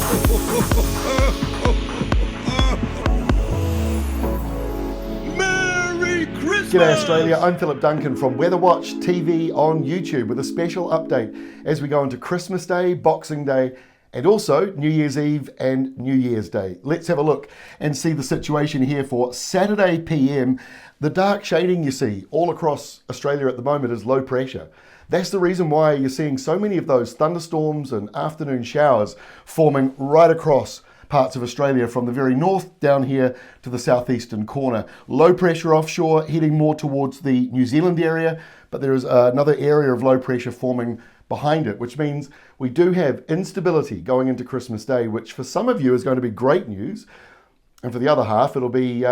Merry Christmas! G'day Australia, I'm Philip Duncan from WeatherWatchTV on YouTube with a special update as we go into Christmas Day, Boxing Day, and also New Year's Eve and New Year's Day. Let's have a look and see the situation here for Saturday PM. The dark shading you see all across Australia at the moment is low pressure. That's the reason why you're seeing so many of those thunderstorms and afternoon showers forming right across parts of Australia from the very north down here to the southeastern corner. Low pressure offshore heading more towards the New Zealand area, but there is another area of low pressure forming behind it, which means we do have instability going into Christmas Day, which for some of you is going to be great news, and for the other half it'll be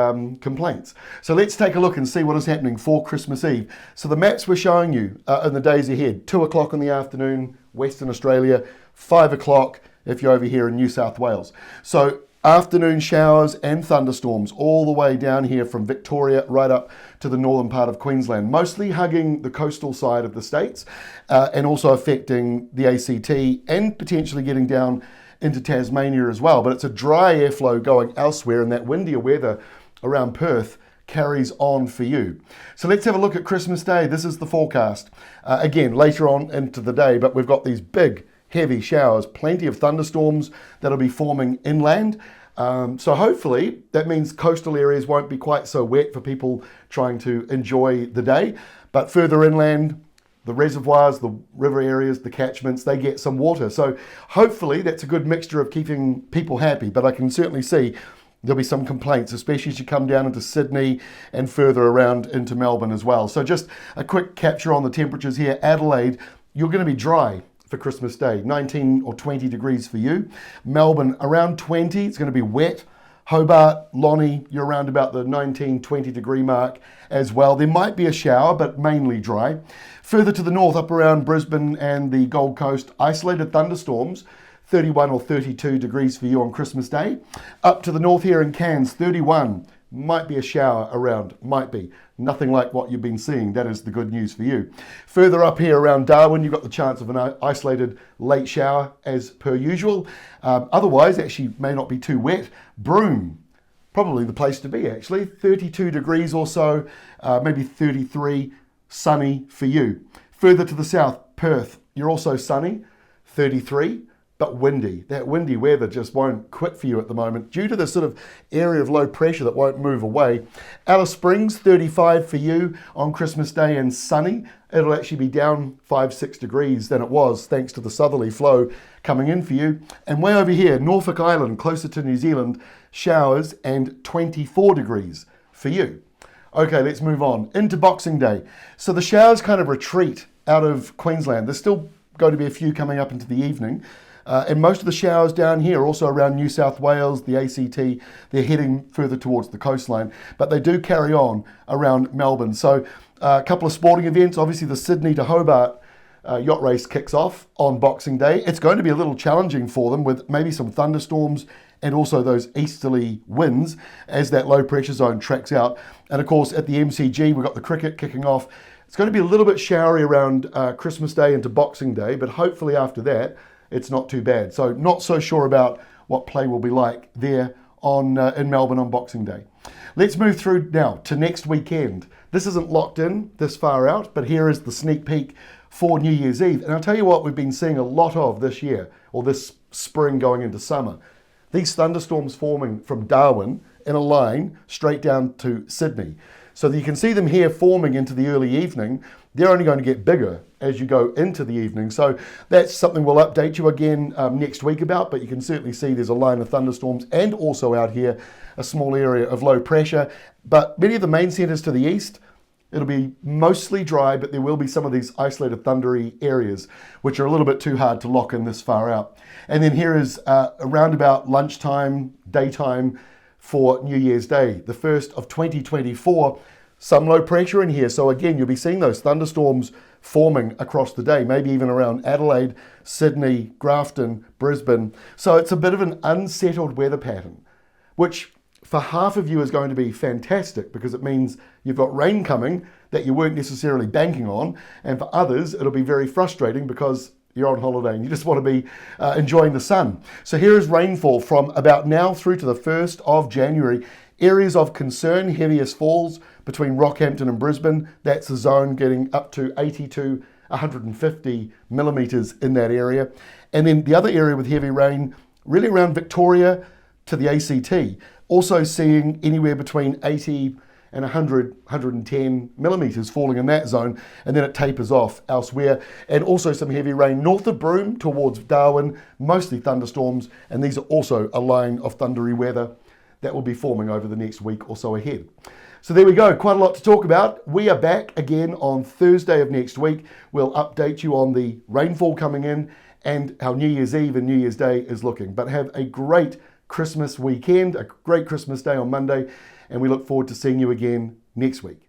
complaints. So let's take a look and see what is happening for Christmas Eve. So the maps we're showing you in the days ahead: 2 o'clock in the afternoon, Western Australia, 5 o'clock if you're over here in New South Wales. So afternoon showers and thunderstorms all the way down here from Victoria right up to the northern part of Queensland, mostly hugging the coastal side of the states and also affecting the ACT and potentially getting down into Tasmania as well. But it's a dry airflow going elsewhere, and that windier weather around Perth carries on for you. So let's have a look at Christmas Day. This is the forecast. Again, later on into the day, but we've got these big heavy showers, plenty of thunderstorms that'll be forming inland. So hopefully that means coastal areas won't be quite so wet for people trying to enjoy the day. But further inland, the reservoirs, the river areas, the catchments, they get some water. So hopefully that's a good mixture of keeping people happy. But I can certainly see there'll be some complaints, especially as you come down into Sydney and further around into Melbourne as well. So just a quick capture on the temperatures here. Adelaide, you're going to be dry for Christmas Day, 19 or 20 degrees for you. Melbourne, around 20, it's going to be wet. Hobart, Lonnie, you're around about the 19, 20 degree mark as well. There might be a shower, but mainly dry. Further to the north, up around Brisbane and the Gold Coast, isolated thunderstorms, 31 or 32 degrees for you on Christmas Day. Up to the north here in Cairns, 31. Might be a shower around, might be. Nothing like what you've been seeing. That is the good news for you. Further up here around Darwin, you've got the chance of an isolated late shower as per usual. Otherwise, actually may not be too wet. Broome, probably the place to be actually. 32 degrees or so, maybe 33, sunny for you. Further to the south, Perth, you're also sunny, 33. But windy. That windy weather just won't quit for you at the moment due to this sort of area of low pressure that won't move away. Alice Springs, 35 for you on Christmas Day and sunny. It'll actually be down 5-6 degrees than it was thanks to the southerly flow coming in for you. And way over here, Norfolk Island, closer to New Zealand, showers and 24 degrees for you. Okay, let's move on into Boxing Day. So the showers kind of retreat out of Queensland. There's still going to be a few coming up into the evening. And most of the showers down here, also around New South Wales, the ACT, they're heading further towards the coastline, but they do carry on around Melbourne. So a couple of sporting events, obviously the Sydney to Hobart yacht race kicks off on Boxing Day. It's going to be a little challenging for them with maybe some thunderstorms and also those easterly winds as that low pressure zone tracks out. And of course at the MCG, we've got the cricket kicking off. It's going to be a little bit showery around Christmas Day into Boxing Day, but hopefully after that, it's not too bad. So not so sure about what play will be like there on in Melbourne on Boxing Day. Let's move through now to next weekend. This isn't locked in this far out, but here is the sneak peek for New Year's Eve. And I'll tell you what we've been seeing a lot of this year, or this spring going into summer. These thunderstorms forming from Darwin in a line straight down to Sydney. So you can see them here forming into the early evening. They're only going to get bigger as you go into the evening. So that's something we'll update you again next week about, but you can certainly see there's a line of thunderstorms and also out here a small area of low pressure. But many of the main centres to the east, it'll be mostly dry, but there will be some of these isolated thundery areas, which are a little bit too hard to lock in this far out. And then here is around about lunchtime, daytime for New Year's Day, the 1st of 2024. Some low pressure in here. So again, you'll be seeing those thunderstorms forming across the day, maybe even around Adelaide, Sydney, Grafton, Brisbane. So it's a bit of an unsettled weather pattern, which for half of you is going to be fantastic because it means you've got rain coming that you weren't necessarily banking on. And for others, it'll be very frustrating because you're on holiday and you just want to be enjoying the sun. So here is rainfall from about now through to the 1st of January. Areas of concern, heaviest falls between Rockhampton and Brisbane. That's the zone getting up to 80 to 150 millimetres in that area. And then the other area with heavy rain, really around Victoria to the ACT. Also seeing anywhere between 80 and 100, 110 millimetres falling in that zone, and then it tapers off elsewhere. And also some heavy rain north of Broome towards Darwin, mostly thunderstorms, and these are also a line of thundery weather that will be forming over the next week or so ahead. So there we go, quite a lot to talk about. We are back again on Thursday of next week. We'll update you on the rainfall coming in and how New Year's Eve and New Year's Day is looking. But have a great Christmas weekend, a great Christmas day on Monday, and we look forward to seeing you again next week.